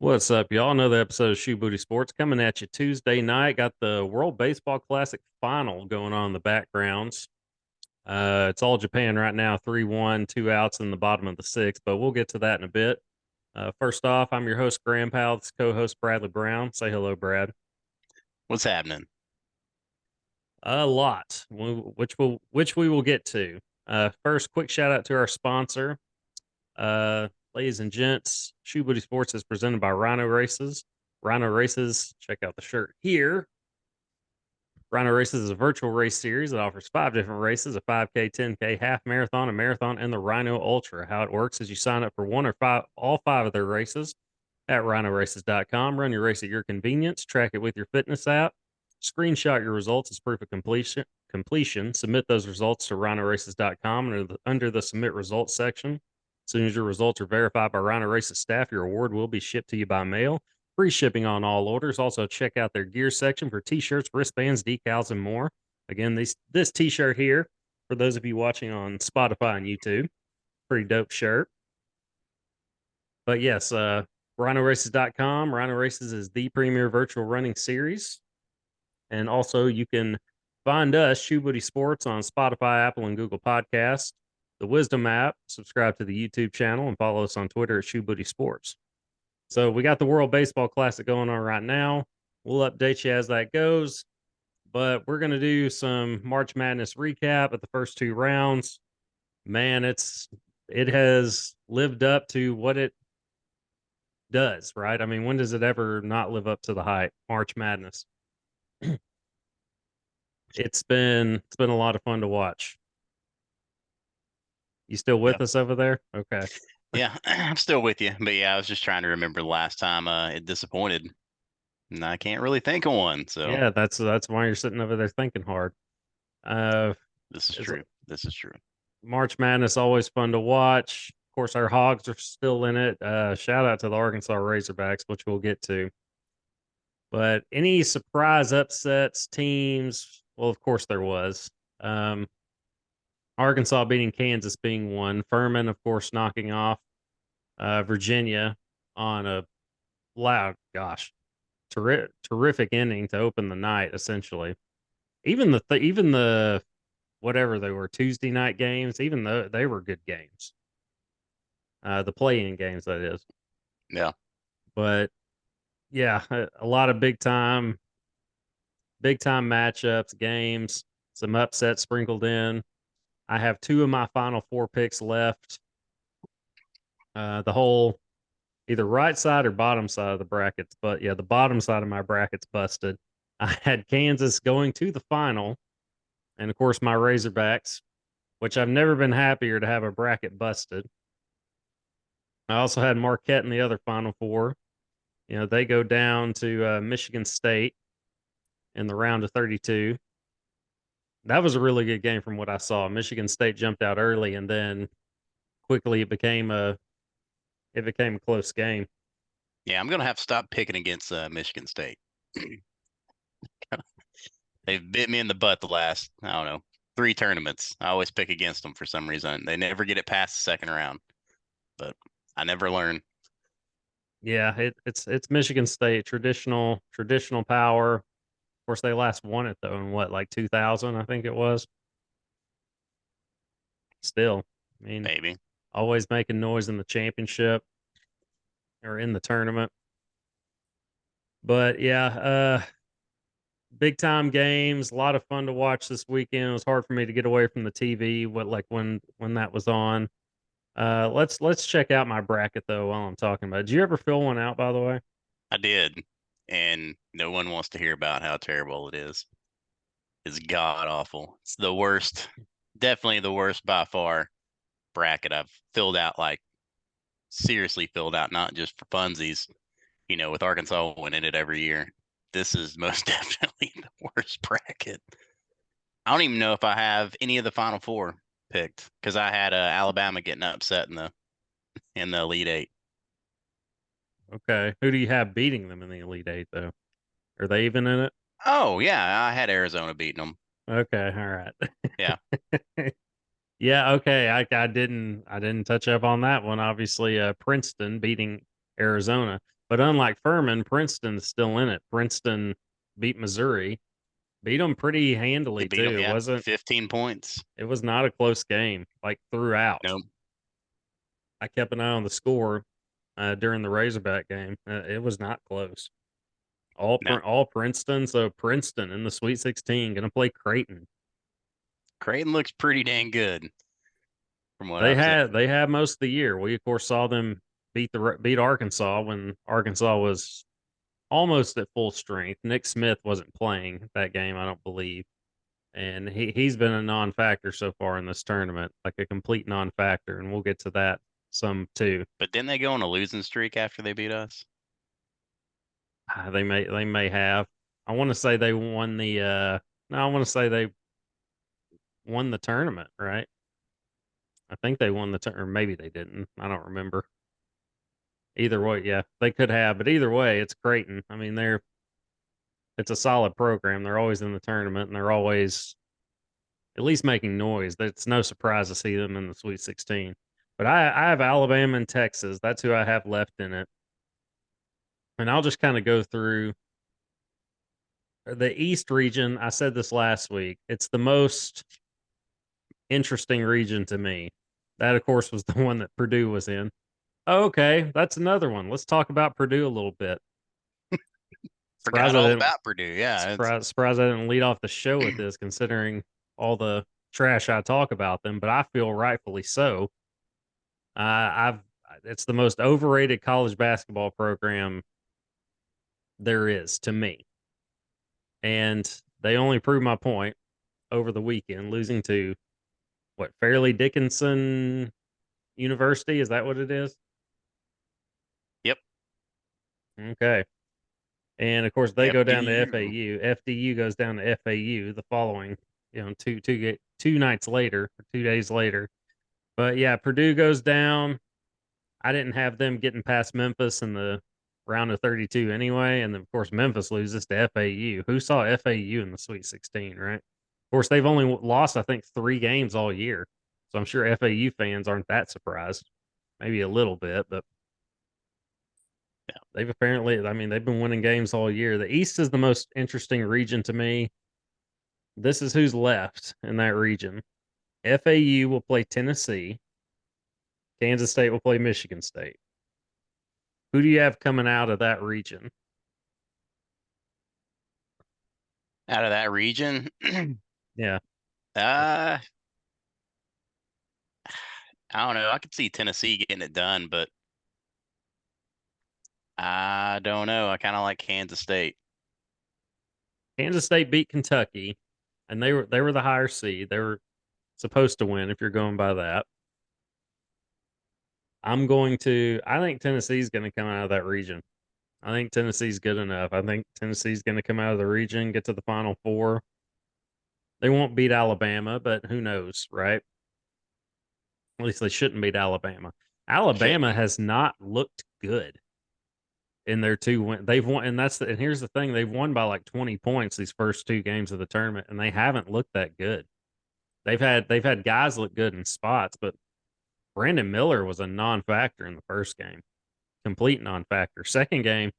What's up, y'all? Another episode of Shoe Booty Sports coming at you Tuesday night. Got the World Baseball Classic final going on in the backgrounds. It's all Japan right now, 3-1, two outs in the bottom of the sixth, but we'll get to that in a bit. First off, I'm your host, Graham Powell. This co-host, Bradley Brown. Say hello, Brad. What's happening? A lot, which we will get to. First, quick shout out to our sponsor. Ladies and gents, Shoe Booty Sports is presented by Rhino Races. Rhino Races, check out the shirt here. Rhino Races is a virtual race series that offers 5 different races: a 5K, 10K, half marathon, a marathon, and the Rhino Ultra. How it works is you sign up for one or all five of their races at rhinoraces.com. Run your race at your convenience, track it with your fitness app, screenshot your results as proof of completion. Submit those results to rhinoraces.com under the submit results section. As soon as your results are verified by Rhino Races staff, your award will be shipped to you by mail. Free shipping on all orders. Also, check out their gear section for t-shirts, wristbands, decals, and more. Again, this t-shirt here, for those of you watching on Spotify and YouTube, pretty dope shirt. But yes, rhinoraces.com. Rhino Races is the premier virtual running series. And also, you can find us, Shoe Booty Sports, on Spotify, Apple, and Google Podcasts, the Wisdom app, subscribe to the YouTube channel, and follow us on Twitter at Shoe Booty Sports. So we got the World Baseball Classic going on right now. We'll update you as that goes, but we're going to do some March Madness recap at the first two rounds. Man, it has lived up to what it does, right? I mean, when does it ever not live up to the hype? March Madness. It's been a lot of fun to watch. You still with Yep. us over there? Okay. Yeah, I'm still with you. But yeah, I was just trying to remember the last time it disappointed. And I can't really think of one. So Yeah, that's why you're sitting over there thinking hard. Uh this is it's true. This is true. March Madness always fun to watch. Of course, our Hogs are still in it. Shout out to the Arkansas Razorbacks, which we'll get to. But any surprise upsets, teams? Well, of course there was. Um, Arkansas beating Kansas being one. Furman, of course, knocking off Virginia on a loud, gosh, terrific inning to open the night. Essentially, even the whatever they were Tuesday night games, even though they were good games. The play-in games, that is. Yeah. But yeah, a lot of big time matchups, games, some upsets sprinkled in. I have two of my final four picks left. The whole either right side or bottom side of the brackets, but yeah, the bottom side of my bracket's busted. I had Kansas going to the final, and of course my Razorbacks, which I've never been happier to have a bracket busted. I also had Marquette in the other final four. You know, they go down to Michigan State in the round of 32. That was a really good game from what I saw. Michigan State jumped out early, and then quickly it became a close game. Yeah, I'm gonna have to stop picking against Michigan State. They've bit me in the butt the last, I don't know, 3 tournaments. I always pick against them for some reason. They never get it past the second round, but I never learn. Yeah, it's Michigan State, traditional power. Of course, they last won it though in what, like 2000, I think it was. Still, I mean, Maybe. always making noise in the championship or in the tournament. But yeah, big time games, a lot of fun to watch this weekend. It was hard for me to get away from the TV. When that was on. Let's check out my bracket though while I'm talking about it. Did you ever fill one out, by the way? I did. And no one wants to hear about how terrible it is. It's god awful. It's the worst, definitely the worst by far bracket I've filled out, like seriously filled out, not just for funsies, with Arkansas winning it every year. This is most definitely the worst bracket. I don't even know if I have any of the Final Four picked because I had Alabama getting upset in the Elite Eight. Okay. Who do you have beating them in the Elite Eight though? Are they even in it? Oh yeah, I had Arizona beating them. Okay, all right. Yeah, Yeah, okay. I didn't touch up on that one. Obviously, Princeton beating Arizona, But unlike Furman, Princeton's still in it. Princeton beat Missouri, beat them pretty They handily beat them, too. yeah, 15 points. It was not a close game, like throughout. Nope. I kept an eye on the score during the Razorback game. It was not close. No. All Princeton. So Princeton in the Sweet 16 going to play Creighton. Creighton looks pretty dang good from what I've seen. They had most of the year. We of course saw them beat Arkansas when Arkansas was almost at full strength. Nick Smith wasn't playing that game, I don't believe, and he's been a non-factor so far in this tournament, like a complete non-factor, and we'll get to that some too. But didn't they go on a losing streak after they beat us? They may have. I want to say they won the no, I want to say they won the tournament, right? I think they won the or maybe they didn't. I don't remember. Either way, yeah, they could have, but either way, it's Creighton. I mean, it's a solid program. They're always in the tournament and they're always at least making noise. It's no surprise to see them in the Sweet 16. But I have Alabama and Texas. That's who I have left in it. And I'll just kind of go through the East region. I said this last week. It's the most interesting region to me. That, of course, was the one that Purdue was in. Okay, that's another one. Let's talk about Purdue a little bit. Forgot all about Purdue. Yeah. Surprised I didn't lead off the show with this, considering all the trash I talk about them. But I feel rightfully so. I've it's the most overrated college basketball program there is to me, and they only proved my point over the weekend, losing to what Fairleigh Dickinson University. Is that what it is? Yep. Okay. And of course, they go down to FDU. FAU. FDU goes down to FAU the following, two nights later, or 2 days later. But yeah, Purdue goes down. I didn't have them getting past Memphis in the round of 32 anyway. And then, of course, Memphis loses to FAU. Who saw FAU in the Sweet 16, right? Of course, they've only lost, I think, 3 games all year. So I'm sure FAU fans aren't that surprised. Maybe a little bit, but Yeah. they've apparently, I mean, they've been winning games all year. The East is the most interesting region to me. This is who's left in that region. FAU will play Tennessee. Kansas State will play Michigan State. Who do you have coming out of that region? Out of that region, Yeah. I don't know. I could see Tennessee getting it done, but I don't know. I kind of like Kansas State. Kansas State beat Kentucky, and they were the higher seed. They were supposed to win if you're going by that. I think Tennessee's going to come out of that region. I think Tennessee's good enough. I think Tennessee's going to come out of the region, get to the Final Four. They won't beat Alabama, but who knows, right? At least they shouldn't beat Alabama. Alabama has not looked good in their they've won, and and here's the thing, they've won by like 20 points these first 2 games of the tournament, and they haven't looked that good. They've had guys look good in spots, but Brandon Miller was a non-factor in the first game, complete non-factor. Second game,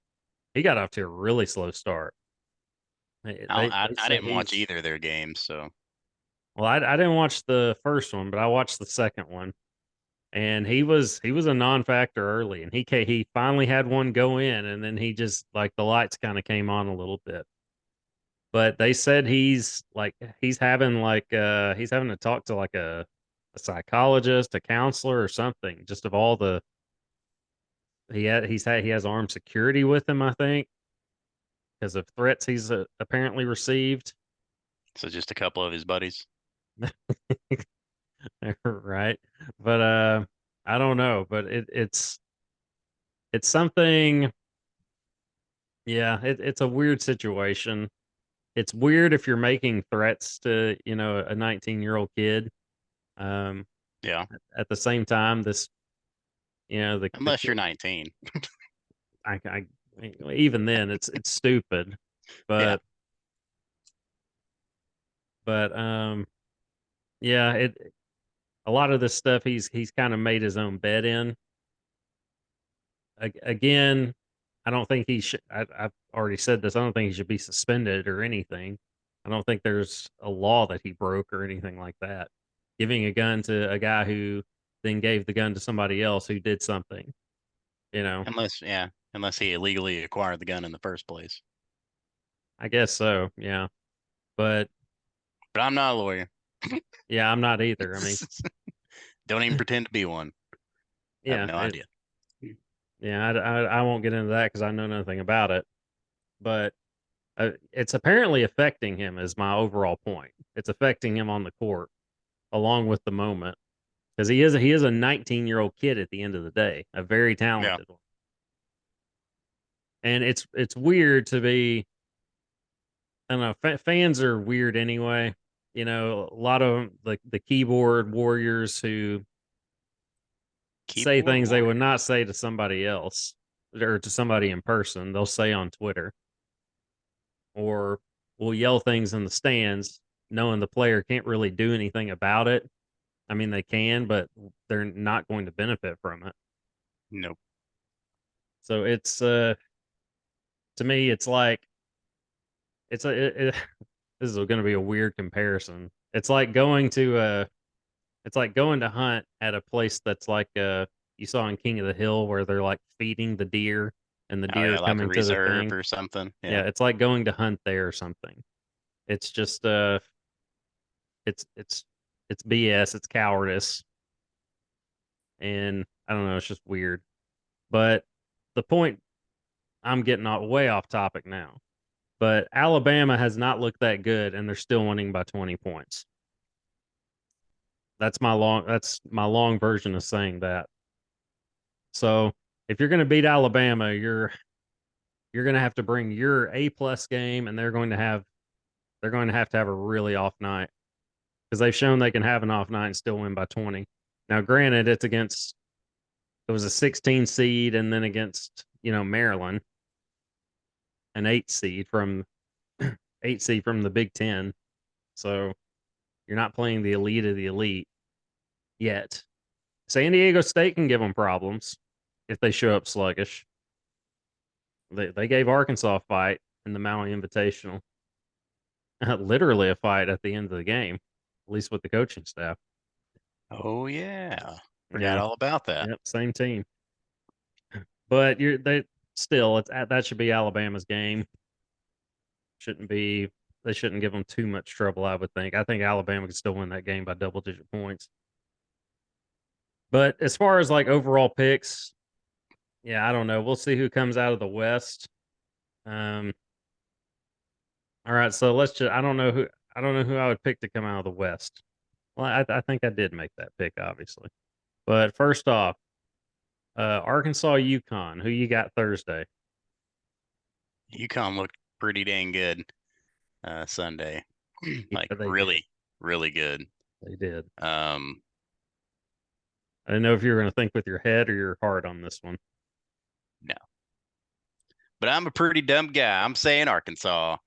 he got off to a really slow start. I didn't watch either of their games, so. Well, I didn't watch the first one, but I watched the second one, and he was a non-factor early, and he finally had one go in, and then he just like the lights kind of came on a little bit. But they said he's having to talk to like a psychologist, a counselor, or something. Just of all the he has armed security with him, I think, because of threats he's apparently received. So just a couple of his buddies. Right, but I don't know, but it's something. Yeah, it's a weird situation. It's weird if you're making threats to a 19-year-old kid. Um, Yeah. at the same time, this the Unless you're 19. I even then it's stupid, Yeah. but yeah, it a lot of this stuff he's kind of made his own bed in. Again, I don't think he should. I've already said this. I don't think he should be suspended or anything. I don't think there's a law that he broke or anything like that. Giving a gun to a guy who then gave the gun to somebody else who did something, you know, Unless he illegally acquired the gun in the first place. I guess so. Yeah. But But I'm not a lawyer. yeah, I'm not either. I mean, Don't even pretend to be one. I have yeah, no idea. yeah, I won't get into that because I know nothing about it. But it's apparently affecting him, is my overall point. It's affecting him on the court along with the moment because he is a 19-year-old kid at the end of the day, a very Yeah. talented one. And it's weird to be. I don't know. Fans are weird anyway. You know, a lot of the keyboard warriors who say Keyboard things they would warrior. not say to somebody else or to somebody in person. They'll say on Twitter or will yell things in the stands, knowing the player can't really do anything about it. I mean, they can, but they're not going to benefit from it. Nope. So it's to me, it's like it's a this is going to be a weird comparison. It's like going to hunt at a place that's like you saw in King of the Hill where they're like feeding the deer and the Oh deer yeah, are like a coming to the reserve thing. or something. Yeah, Yeah. it's like going to hunt there or something. It's just it's it's it's BS, it's cowardice, and I don't know, it's just weird. But the point I'm getting way off topic now. But Alabama has not looked that good and they're still winning by 20 points. That's my long version of saying that. So, if you're going to beat Alabama, you're going to have to bring your A plus game and they're going to have a really off night because they've shown they can have an off night and still win by 20. Now, granted, it was a 16 seed and then against, Maryland, an 8 seed from 8 seed from the Big 10. So, you're not playing the elite of the elite yet. San Diego State can give them problems if they show up sluggish. They gave Arkansas a fight in the Maui Invitational. Literally a fight at the end of the game, at least with the coaching staff. Oh yeah. Forgot Yeah. all about that. Yep. Same team. But they still that should be Alabama's game. Shouldn't be they shouldn't give them too much trouble, I would think. I think Alabama could still win that game by double digit points. But as far as like overall picks, yeah, I don't know. We'll see who comes out of the West. Um all right, so I don't know who I would pick to come out of the West. Well, I think I did make that pick, obviously. But first off, Arkansas, UConn. Who you got Thursday? UConn looked pretty dang good Sunday. Yeah, Like they did. really, really good. They did. Um, I didn't know if you were going to think with your head or your heart on this one. no. But I'm a pretty dumb guy. I'm saying Arkansas.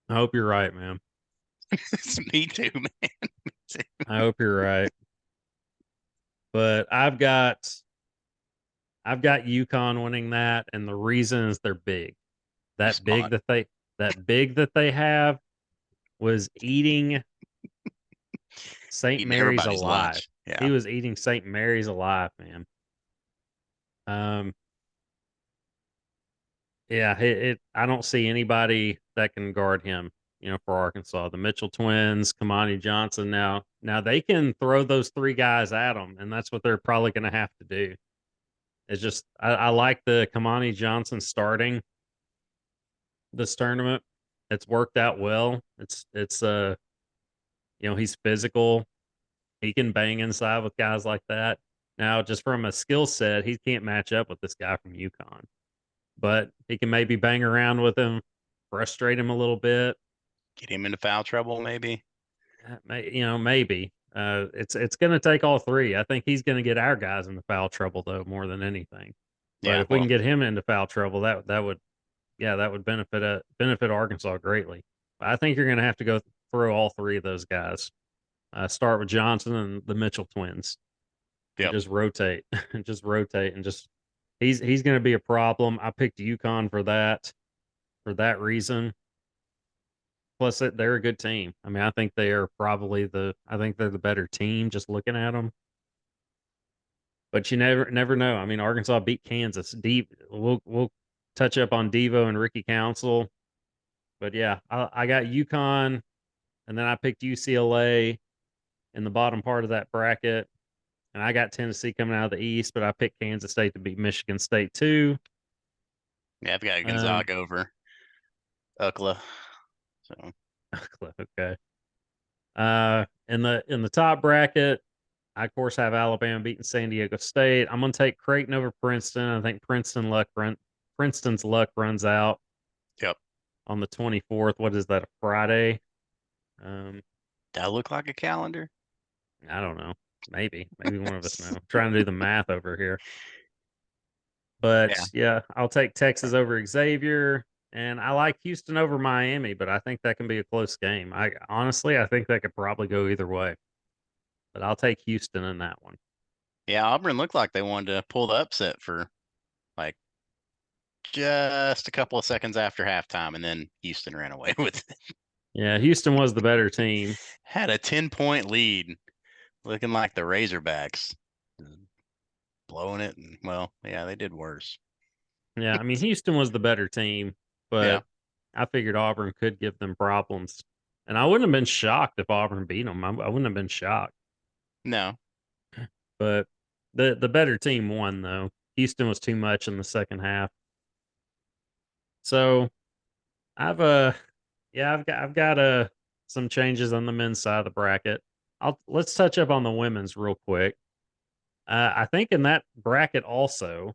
I hope you're right, man. It's me too, man. I hope you're right. But I've got UConn winning that, and the reason is they're big. That Smart. big that they have was eating St. Eating Mary's everybody's alive. lunch. Yeah. He was eating St. Mary's alive, man. Um, yeah, I don't see anybody that can guard him, for Arkansas. The Mitchell twins, Kamani Johnson. Now they can throw those three guys at them, and that's what they're probably going to have to do. It's just I like the Kamani Johnson starting this tournament. It's worked out well. He's physical. He can bang inside with guys like that. Now, just from a skill set, he can't match up with this guy from UConn, but he can maybe bang around with him, frustrate him a little bit. Get him into foul trouble, maybe. Maybe. It's going to take all three. I think he's going to get our guys into foul trouble though more than anything. But Yeah. if we Well, can get him into foul trouble, that would benefit Arkansas greatly. But I think you're going to have to go through all three of those guys. Start with Johnson and the Mitchell twins, and yep. just rotate, and just He's going to be a problem. I picked UConn for that reason. Plus, they're a good team. I mean, I think they are probably I think they're the better team just looking at them. But you never know. I mean, Arkansas beat Kansas. Deep. We'll touch up on Devo and Ricky Council. But yeah, I got UConn, and then I picked UCLA in the bottom part of that bracket, and I got Tennessee coming out of the East, but I picked Kansas State to beat Michigan State too. Yeah, I've got Um, Gonzaga over UCLA. So okay. In the top bracket, I of course have Alabama beating San Diego State. I'm gonna take Creighton over Princeton. I think Princeton's luck runs out yep. on the 24th. What is that? A Friday? Um, That look like a calendar? I don't know. Maybe one of us know. I'm trying to do the math over here. Yeah. But yeah, I'll take Texas over Xavier. And I like Houston over Miami, but I think that can be a close game. I think that could probably go either way. But I'll take Houston in that one. Yeah, Auburn looked like they wanted to pull the upset for like just a couple of seconds after halftime, and then Houston ran away with it. Yeah, Houston was the better team. Had a 10-point lead, looking like the Razorbacks blowing it. And well, yeah, they did worse. Yeah, I mean Houston was the better team, Yeah. but I figured Auburn could give them problems. And I wouldn't have been shocked if Auburn beat them. I wouldn't have been shocked. No. But the better team won though. Houston was too much in the second half. So I've yeah, I've got some changes on the men's side of the bracket. Let's touch up on the women's real quick. I think in that bracket also,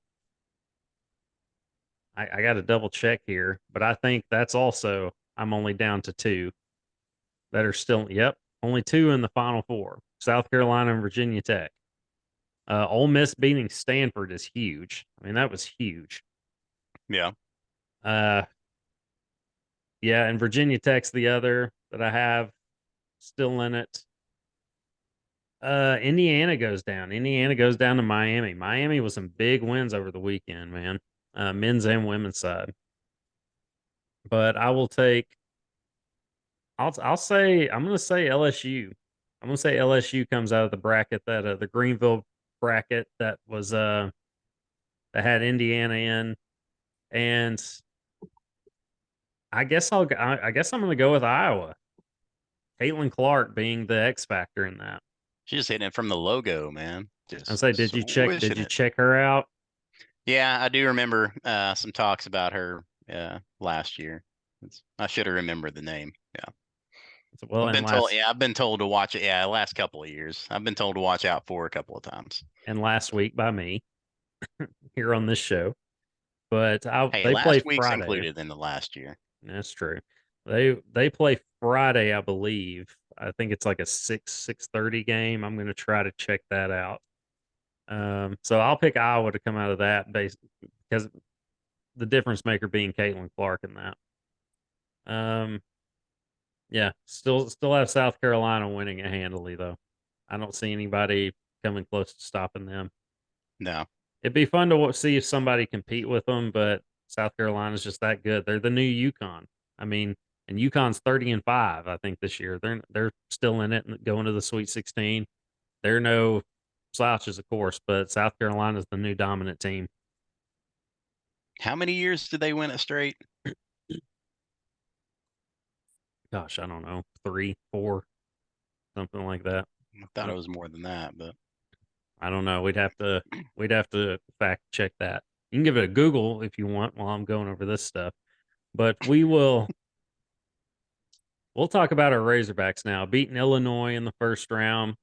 I got to double check here, but I think that's also I'm only down to two that are still. Yep, only two in the final four: South Carolina and Virginia Tech. Ole Miss beating Stanford is huge. I mean, that was huge. Yeah. Uh, yeah, and Virginia Tech's the other that I have still in it. Indiana goes down. Indiana goes down to Miami. Miami was some big wins over the weekend, man. Men's and women's side. But I will take. I'll say I'm going to say LSU. I'm going to say LSU comes out of the bracket that the Greenville bracket that had Indiana in, and I guess I'm going to go with Iowa. Caitlin Clark being the X factor in that. She's just hitting it from the logo, man. I Just say, did swishing you it. check her out? Yeah, I do remember some talks about her last year. I should have remembered the name. Yeah. Well, I've been told, yeah, I've been told to watch it. Yeah, last couple of years. I've been told to watch out for a couple of times. and last week by me here on this show. But Hey, they play last week's Friday. included in the last year. That's true. They play Friday, I believe. I think it's like a 6:30 game. I'm going to try to check that out. So I'll pick Iowa to come out of that base because the difference maker being Caitlin Clark in that. Um, yeah, still have South Carolina winning it handily though. I don't see anybody coming close to stopping them. No. It'd be fun to see if somebody compete with them, but South Carolina's just that good. They're the new UConn. I mean, and UConn's 30-5, I think, this year. They're still in it and going to the Sweet 16. They're no slouches, of course, but South Carolina's the new dominant team. How many years did they win it straight? Gosh, I don't know, 3, 4, something like that. I thought it was more than that, but I don't know. We'd have to fact check that. You can give it a Google if you want while I'm going over this stuff. But we'll talk about our Razorbacks now. Beating Illinois in the first round.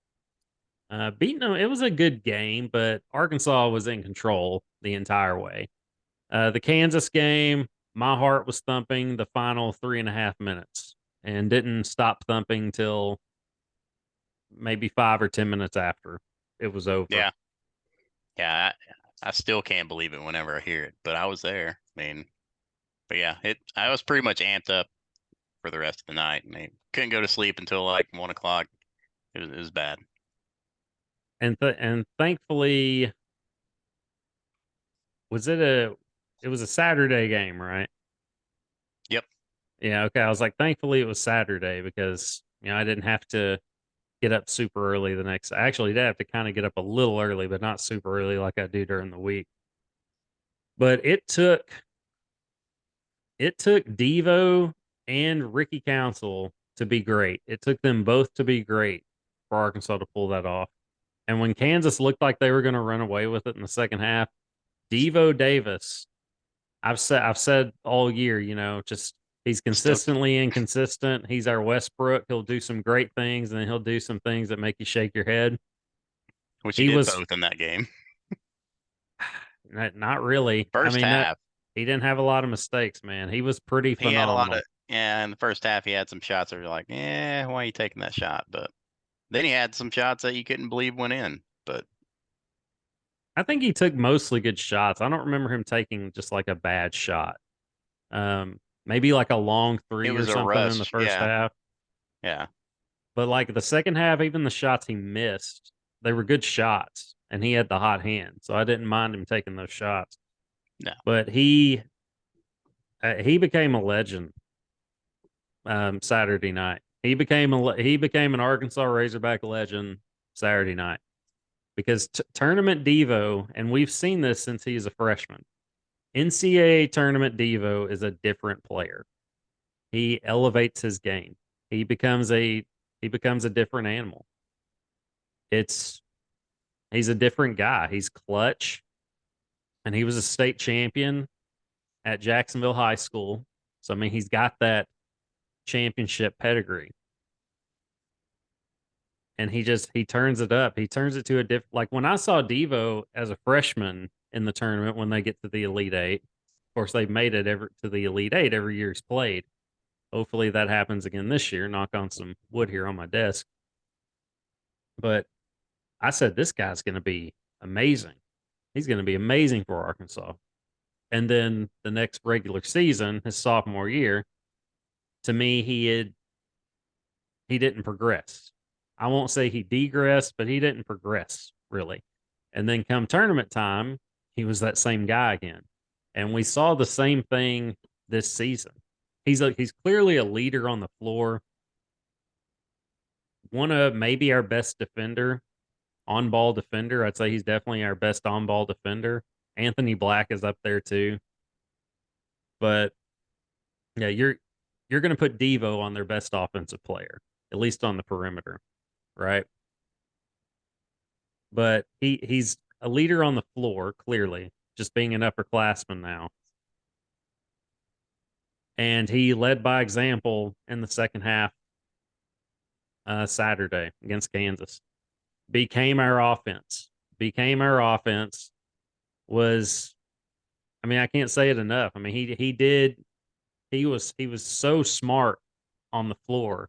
Beating them, it was a good game, but Arkansas was in control the entire way. The Kansas game, my heart was thumping the final 3.5 minutes and didn't stop thumping till maybe 5 or 10 minutes after it was over. yeah. Yeah, I still can't believe it whenever I hear it, but I was there. I mean, but yeah, I was pretty much amped up for the rest of the night, and I couldn't go to sleep until like 1 o'clock. It was bad. And thankfully, Was it a? It was a Saturday game, right? Yep. Yeah. Okay. I was like, thankfully it was Saturday because I didn't have to get up super early the next. I actually did have to kind of get up a little early, but not super early like I do during the week. But it took Devo and Ricky Council to be great. It took them both to be great for Arkansas to pull that off. And when Kansas looked like they were going to run away with it in the second half, Devo Davis, I've said all year, just he's Still, consistently inconsistent. He's our Westbrook. He'll do some great things and then he'll do some things that make you shake your head. which he He did was both in that game. not really. I First mean, that half, he didn't have a lot of mistakes, man. He was pretty he had a lot of, phenomenal. yeah, in the first half, he had some shots that were like, yeah, why are you taking that shot? But then he had some shots that you couldn't believe went in. But I think he took mostly good shots. I don't remember him taking just like a bad shot. Maybe like a long it three or was a something in the rush. first Yeah. half. Yeah. But like the second half, even the shots he missed, they were good shots, and he had the hot hand, so I didn't mind him taking those shots. No. But he became a legend Saturday night. He became an Arkansas Razorback legend Saturday night because tournament Devo, and we've seen this since he's a freshman. NCAA tournament Devo is a different player. He elevates his game. He becomes a he becomes a different animal. It's He's a different guy. He's clutch, and he was a state champion at Jacksonville High School. So I mean, he's got that championship pedigree, and he turns it up. He turns it to a different. Like when I saw Devo as a freshman in the tournament when they get to the Elite Eight. Of course, they've made it ever to the Elite Eight every year he's played. Hopefully that happens again this year. Knock on some wood here on my desk. But I said this guy's going to be amazing. He's going to be amazing for Arkansas. And then the next regular season, his sophomore year, to me, he didn't progress. I won't say he degressed, but he didn't progress really. And then come tournament time, he was that same guy again. And we saw the same thing this season. He's clearly a leader on the floor. One of maybe our best defender, on ball defender. I'd say he's definitely our best on ball defender. Anthony Black is up there too. But yeah, you're going to put Devo on their best offensive player, at least on the perimeter, right? But he's a leader on the floor, clearly, just being an upperclassman now. And he led by example in the second half Saturday against Kansas. Became our offense. Became our offense. Was I mean, I can't say it enough. I mean, he was so smart on the floor.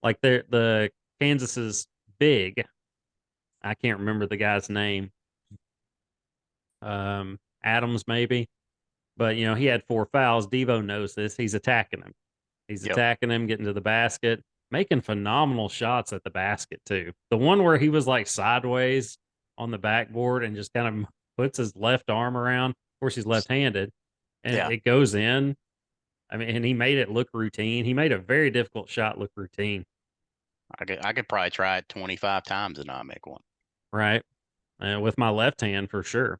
Like the Kansas's big, I can't remember the guy's name. Adams maybe, but he had 4 fouls. Devo knows this. He's attacking him. He's Yep. attacking him, getting to the basket, making phenomenal shots at the basket too. The one where he was like sideways on the backboard and just kind of puts his left arm around. Of course, he's left-handed, and Yeah. it goes in. I mean, and he made it look routine. He made a very difficult shot look routine, I could probably try it 25 times and not make one. right? With my left hand for sure.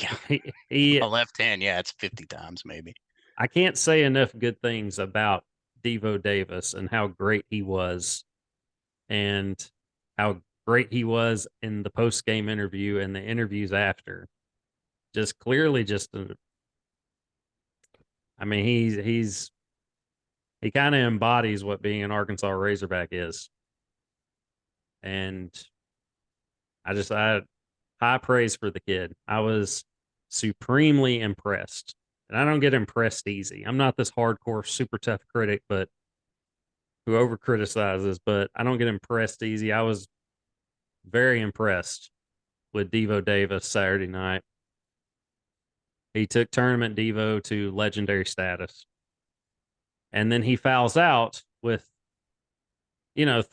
Yeah. He My left hand, yeah, it's 50 times maybe. I can't say enough good things about Devo Davis and how great he was and how great he was in the post game interview and the interviews after. Just clearly, I mean, he kind of embodies what being an Arkansas Razorback is, and I high praise for the kid. I was supremely impressed, and I don't get impressed easy. I'm not this hardcore, super tough critic, but who over criticizes. But I don't get impressed easy. I was very impressed with Devo Davis Saturday night. He took tournament Devo to legendary status. And then he fouls out with, a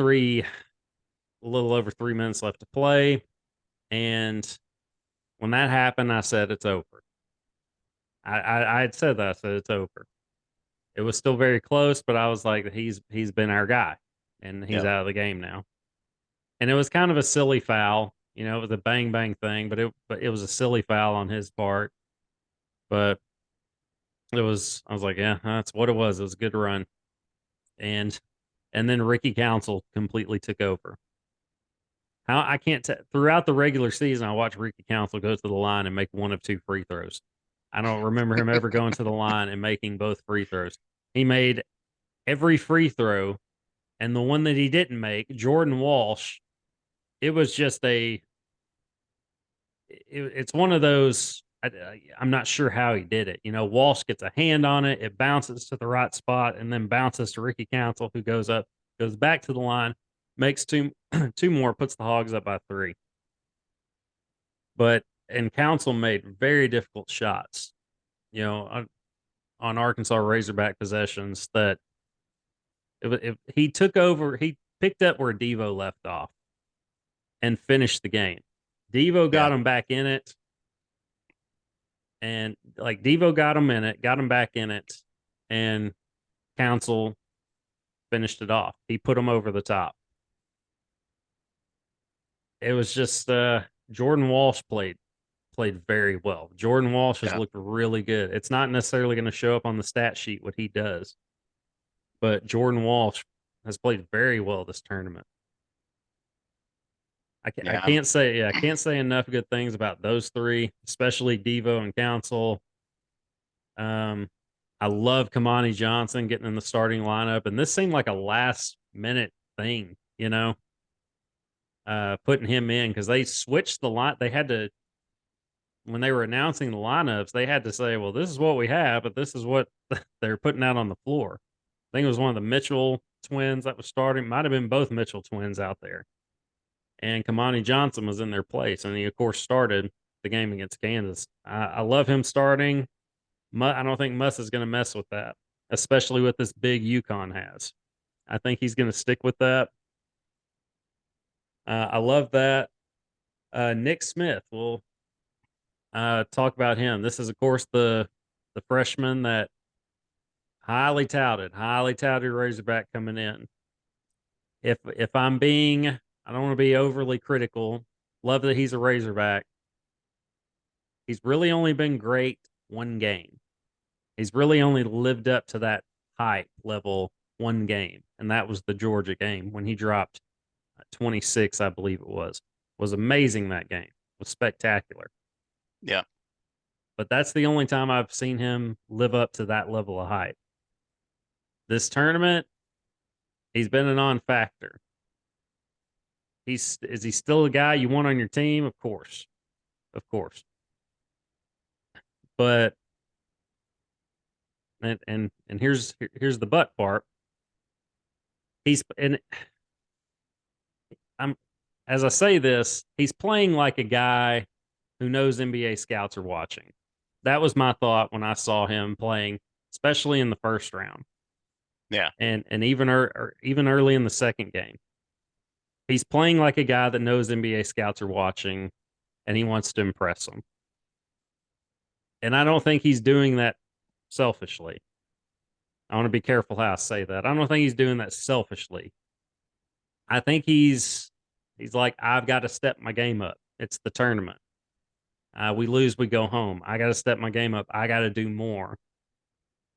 little over 3 minutes left to play. And When that happened, I said it's over. I had said that. I said it's over. It was still very close, but I was like, he's been our guy, and he's Yep. out of the game now. And it was kind of a silly foul. You know, it was a bang bang thing, but it was a silly foul on his part. But I was like, yeah, that's what it was. It was a good run. And then Ricky Council completely took over. How I can't throughout the regular season, I watched Ricky Council go to the line and make one of two free throws. I don't remember him ever going to the line and making both free throws. He made every free throw, and the one that he didn't make, Jordan Walsh, it was just it's one of those. I'm not sure how he did it. You know, Walsh gets a hand on it, it bounces to the right spot, and then bounces to Ricky Council, who goes up, goes back to the line, makes two two more, puts the Hogs up by 3. But and Council made very difficult shots. You know, on Arkansas Razorback possessions that he took over. He picked up where Devo left off and finished the game. Devo Yeah. got him back in it, and like Devo got him in it, got him back in it, and Council finished it off. He put him over the top. It was just Jordan Walsh played very well. Jordan Walsh has Yeah. looked really good. It's not necessarily going to show up on the stat sheet what he does, but Jordan Walsh has played very well this tournament. I Yeah. can't say I can't say enough good things about those three, especially Devo and Council. Um, I love Kamani Johnson getting in the starting lineup, and this seemed like a last minute thing, you know, putting him in because they switched the line. They had to when they were announcing the lineups, they had to say, "Well, this is what we have, but this is what they're putting out on the floor." I think it was one of the Mitchell twins that was starting. Might have been both Mitchell twins out there, and Kamani Johnson was in their place, and he of course started the game against Kansas. I love him starting. I don't think Muss is going to mess with that, especially with this big UConn has. I think he's going to stick with that. I love that. Nick Smith, we'll talk about him. This is, of course, the freshman that highly touted Razorback coming in. If I'm being, I don't want to be overly critical. Love that he's a Razorback. He's really only been great one game. He's really only lived up to that hype level one game, and that was the Georgia game when he dropped 26, I believe it was. Was amazing that game. Was spectacular. Yeah. But that's the only time I've seen him live up to that level of hype. This tournament, he's been a non-factor. Is he still a guy you want on your team? Of course. Of course. But and here's the butt part. He's and I'm as I say this, he's playing like a guy who knows NBA scouts are watching. That was my thought when I saw him playing, especially in the first round, Yeah. and even early in the second game. He's playing like a guy that knows NBA scouts are watching, and he wants to impress them. And I don't think he's doing that selfishly. I want to be careful how I say that. I don't think he's doing that selfishly. I think he's like, I've got to step my game up. It's the tournament. We lose, we go home. I got to step my game up. I got to do more.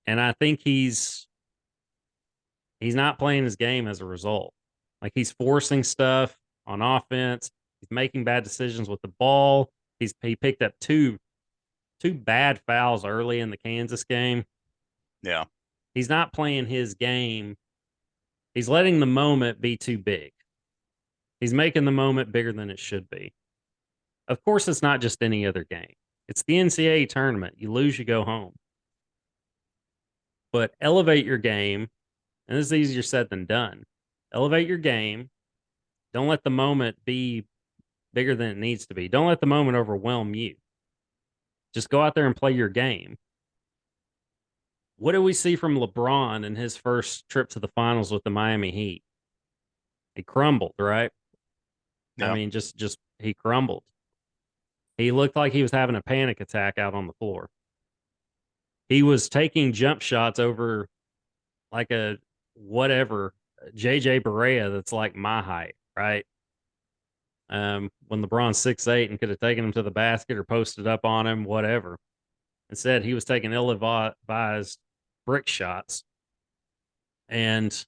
And I think he's not playing his game as a result. Like he's forcing stuff on offense. He's making bad decisions with the ball. He picked up two bad fouls early in the Kansas game. Yeah. He's not playing his game. He's letting the moment be too big. He's making the moment bigger than it should be. Of course, it's not just any other game. It's the NCAA tournament. You lose, you go home. But elevate your game, and this is easier said than done. Elevate your game. Don't let the moment be bigger than it needs to be. Don't let the moment overwhelm you. Just go out there and play your game. What do we see from LeBron in his first trip to the finals with the Miami Heat? He crumbled, right? I Yeah. mean, just he crumbled. He looked like he was having a panic attack out on the floor. He was taking jump shots over like a whatever JJ Barea that's like my height, right? When LeBron's 6'8" and could have taken him to the basket or posted up on him, whatever. Instead, he was taking ill-advised brick shots. And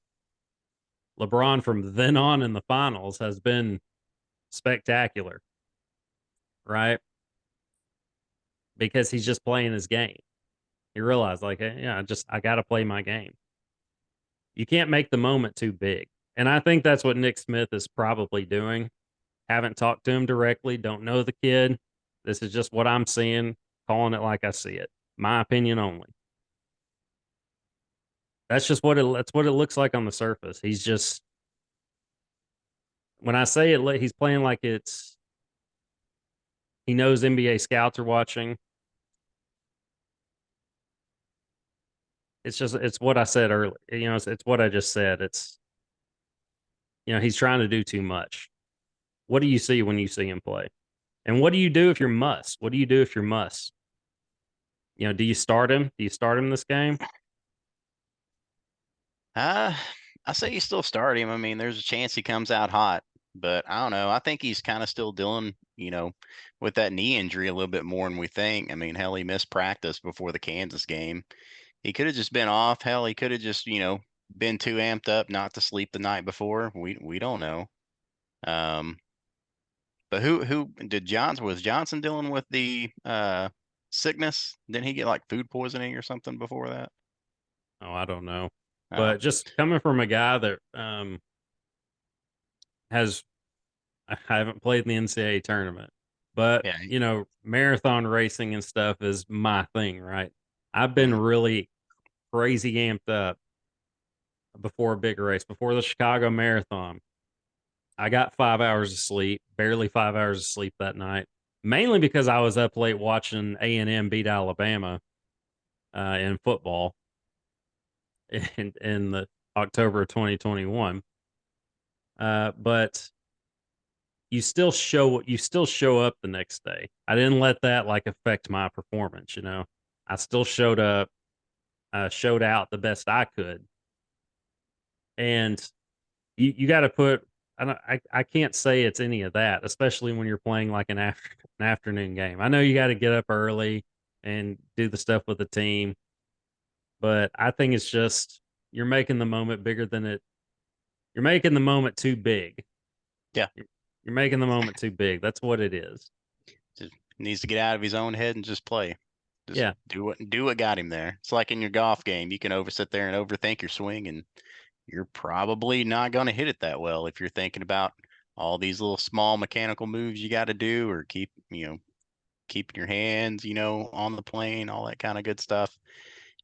LeBron from then on in the finals has been spectacular, right? Because he's just playing his game. He realized, like, hey, yeah, I got to play my game. You can't make the moment too big. And I think that's what Nick Smith is probably doing. Haven't talked to him directly, don't know the kid. This is just what I'm seeing, calling it like I see it. My opinion only. That's what it looks like on the surface. He's just when I say it, he's playing like he knows NBA scouts are watching. It's what I said earlier. It's what I just said. He's trying to do too much. What do you see when you see him play? And what do you do if you're Muss? What do you do if you're Muss? Do you start him? Do you start him this game? I say you still start him. I mean, there's a chance he comes out hot, but I don't know. I think he's kind of still dealing, with that knee injury a little bit more than we think. I mean, hell, he missed practice before the Kansas game. He could have just been off. Hell, he could have just, been too amped up not to sleep the night before. We don't know. Um, but who did Johnson was Johnson dealing with the sickness? Didn't he get like food poisoning or something before that? Oh, I don't know. Oh, But just coming from a guy that has I haven't played in the NCAA tournament, but yeah. marathon racing and stuff is my thing, right? I've been Mhm. really crazy amped up before a big race, before the Chicago Marathon. I got 5 hours of sleep, barely 5 hours of sleep that night, mainly because I was up late watching A&M beat Alabama in football in the October of 2021. But you still show up the next day. I didn't let that like affect my performance. I still showed up, showed out the best I could. And you got to put I can't say it's any of that, especially when you're playing like an afternoon game. I know you got to get up early and do the stuff with the team, but I think it's just you're making the moment bigger than it. You're making the moment too big. Yeah. You're making the moment too big. That's what it is. Just needs to get out of his own head and just play. Just Yeah. do what got him there. It's like in your golf game. You can sit there and overthink your swing, and you're probably not going to hit it that well if you're thinking about all these little small mechanical moves you got to do, or keeping your hands, on the plane, all that kind of good stuff.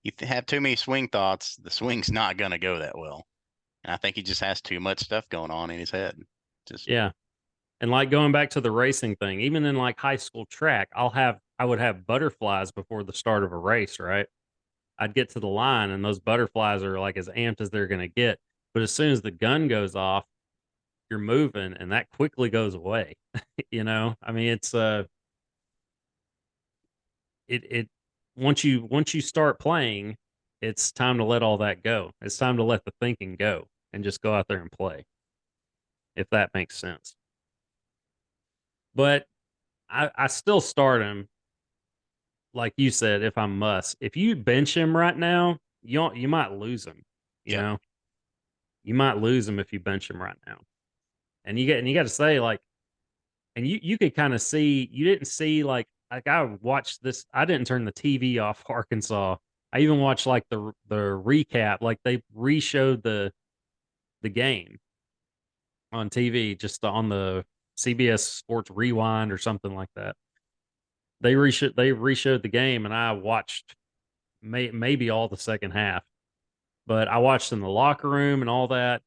You have too many swing thoughts, the swing's not going to go that well. And I think he just has too much stuff going on in his head. Just Yeah. And like going back to the racing thing, even in like high school track, I would have butterflies before the start of a race, right? I'd get to the line and those butterflies are like as amped as they're going to get. But as soon as the gun goes off, you're moving and that quickly goes away. I mean, it once you start playing, it's time to let all that go. It's time to let the thinking go and just go out there and play, if that makes sense. But I still start him like you said, if I must. If you bench him right now, you might lose him. You yep. know, you might lose him if you bench him right now. And you got to say like, and you could kind of see you didn't see like I watched this. I didn't turn the TV off Arkansas. I even watched like the recap, like they re-showed the game on TV, just on the CBS Sports Rewind or something like that. They reshowed the game, and I watched maybe all the second half. But I watched in the locker room and all that.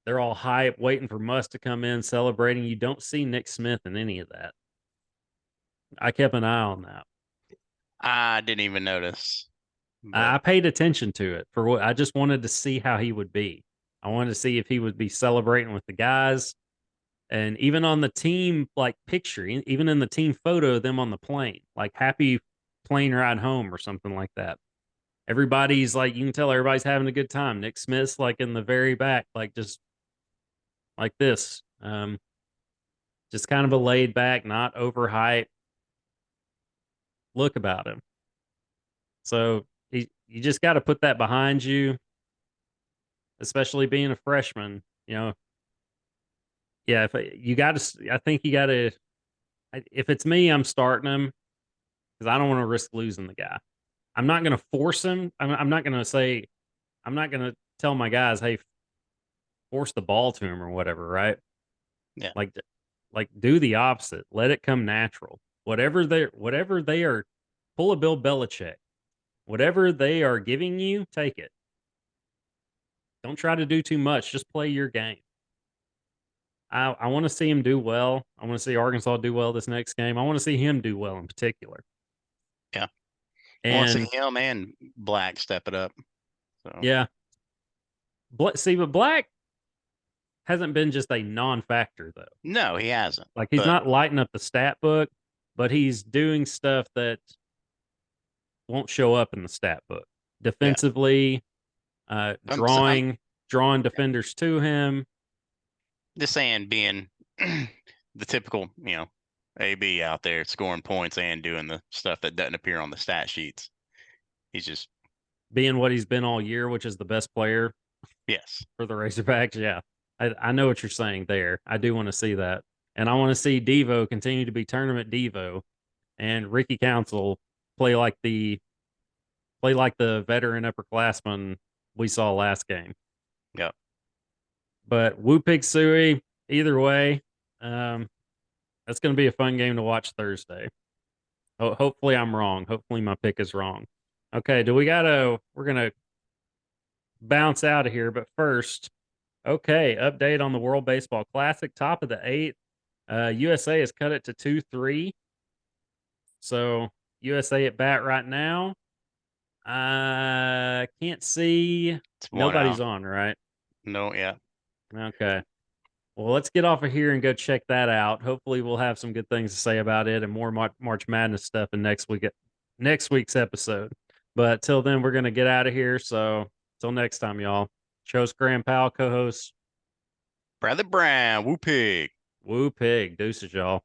They're all hype, waiting for Muss to come in, celebrating. You don't see Nick Smith in any of that. I kept an eye on that. I didn't even notice, I but paid attention to it for what I just wanted to see how he would be. I wanted to see if he would be celebrating with the guys, And even on the team like picture, even in the team photo of them on the plane, like happy plane ride home or something like that. Everybody's like, you can tell everybody's having a good time. Nick Smith's like in the very back, like just like this. Just kind of a laid back, not overhyped look about him. So you just got to put that behind you, especially being a freshman. You know, yeah. If you got to, I think you got to. If it's me, I'm starting him because I don't want to risk losing the guy. I'm not going to force him. I'm not going to say. I'm not going to tell my guys, "Hey, force the ball to him" or whatever. Right? Yeah. Like do the opposite. Let it come natural. Whatever they are, pull a Bill Belichick. Whatever they are giving you, take it. Don't try to do too much. Just play your game. I want to see him do well. I want to see Arkansas do well this next game. I want to see him do well in particular. Yeah. I want to And see him and Black step it up. So yeah, see, but Black hasn't been just a non-factor though. no, he hasn't. Like he's But not lighting up the stat book, but he's doing stuff that won't show up in the stat book. yeah, Defensively, I'm drawing defenders to him. just saying being the typical, AB out there scoring points and doing the stuff that doesn't appear on the stat sheets. He's just Being what he's been all year, which is the best player yes. for the Razorbacks. Yeah, I know what you're saying there. I do want to see that, and I want to see Devo continue to be tournament Devo, and Ricky Council play like the veteran upperclassman we saw last game. Yep. But Woo Pig Sooie, either way, um, that's going to be a fun game to watch Thursday. Hopefully, I'm wrong. Hopefully, my pick is wrong. Okay, we're gonna bounce out of here, but first, okay, update on the World Baseball Classic, top of the eighth. USA has cut it to 2-3. So USA at bat right now. I can't see. It's one Nobody's out. on, right? No, yeah. Okay. Well, let's get off of here and go check that out. Hopefully, we'll have some good things to say about it and more March Madness stuff in next week's episode. But till then, we're gonna get out of here. So till next time, y'all. Show's Graham Powell, co-host Brother Brown, woo pig. Woo Pig. Deuces, y'all.